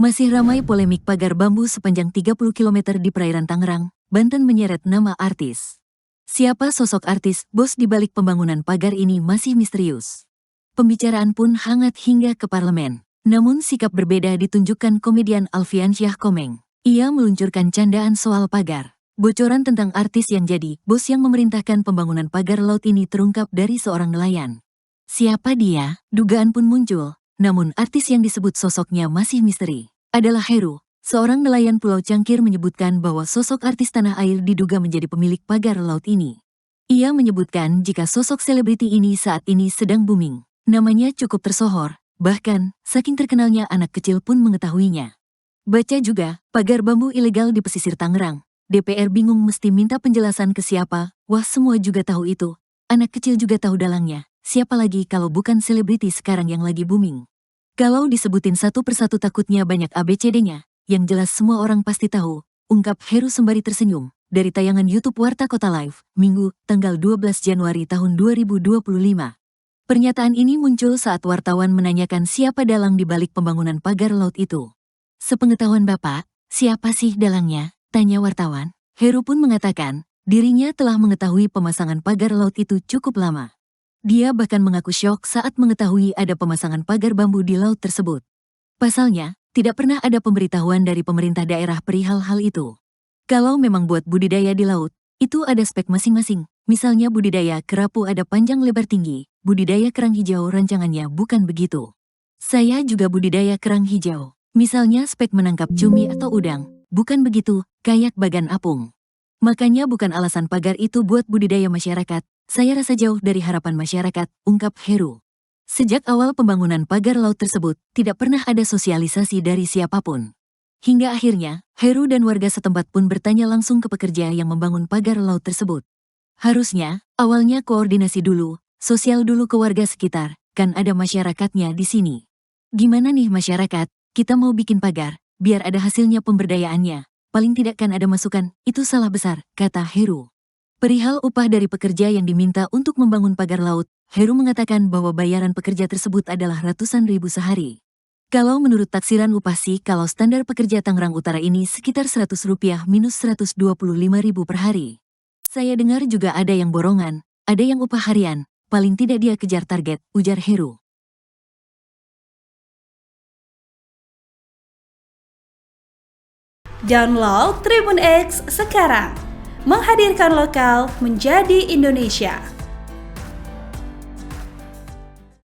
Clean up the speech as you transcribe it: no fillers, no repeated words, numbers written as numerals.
Masih ramai polemik pagar bambu sepanjang 30 km di perairan Tangerang, Banten menyeret nama artis. Siapa sosok artis bos di balik pembangunan pagar ini masih misterius. Pembicaraan pun hangat hingga ke parlemen. Namun sikap berbeda ditunjukkan komedian Alfiansyah Komeng. Ia meluncurkan candaan soal pagar. Bocoran tentang artis yang jadi bos yang memerintahkan pembangunan pagar laut ini terungkap dari seorang nelayan. Siapa dia? Dugaan pun muncul. Namun artis yang disebut sosoknya masih misteri. Adalah Heru, seorang nelayan Pulau Cangkir menyebutkan bahwa sosok artis tanah air diduga menjadi pemilik pagar laut ini. Ia menyebutkan jika sosok selebriti ini saat ini sedang booming. Namanya cukup tersohor, bahkan saking terkenalnya anak kecil pun mengetahuinya. Baca juga, pagar bambu ilegal di pesisir Tangerang. DPR bingung mesti minta penjelasan ke siapa, wah semua juga tahu itu. Anak kecil juga tahu dalangnya, siapa lagi kalau bukan selebriti sekarang yang lagi booming. Kalau disebutin satu persatu takutnya banyak ABCD-nya, yang jelas semua orang pasti tahu, ungkap Heru sembari tersenyum, dari tayangan YouTube Warta Kota Live, Minggu, tanggal 12 Januari tahun 2025. Pernyataan ini muncul saat wartawan menanyakan siapa dalang di balik pembangunan pagar laut itu. Sepengetahuan Bapak, siapa sih dalangnya? Tanya wartawan. Heru pun mengatakan, dirinya telah mengetahui pemasangan pagar laut itu cukup lama. Dia bahkan mengaku syok saat mengetahui ada pemasangan pagar bambu di laut tersebut. Pasalnya, tidak pernah ada pemberitahuan dari pemerintah daerah perihal hal itu. Kalau memang buat budidaya di laut, itu ada spek masing-masing. Misalnya budidaya kerapu ada panjang lebar tinggi, budidaya kerang hijau rancangannya bukan begitu. Saya juga budidaya kerang hijau. Misalnya spek menangkap cumi atau udang, bukan begitu, kayak bagan apung. Makanya bukan alasan pagar itu buat budidaya masyarakat. Saya rasa jauh dari harapan masyarakat, ungkap Heru. Sejak awal pembangunan pagar laut tersebut, tidak pernah ada sosialisasi dari siapapun. Hingga akhirnya, Heru dan warga setempat pun bertanya langsung ke pekerja yang membangun pagar laut tersebut. Harusnya, awalnya koordinasi dulu, sosial dulu ke warga sekitar, kan ada masyarakatnya di sini. Gimana nih masyarakat, kita mau bikin pagar, biar ada hasilnya pemberdayaannya, paling tidak kan ada masukan, itu salah besar, kata Heru. Perihal upah dari pekerja yang diminta untuk membangun pagar laut, Heru mengatakan bahwa bayaran pekerja tersebut adalah ratusan ribu sehari. Kalau menurut taksiran upah sih kalau standar pekerja Tangerang Utara ini sekitar Rp100 minus Rp125.000 per hari. Saya dengar juga ada yang borongan, ada yang upah harian, paling tidak dia kejar target, ujar Heru. Download Tribun X sekarang. Menghadirkan lokal menjadi Indonesia.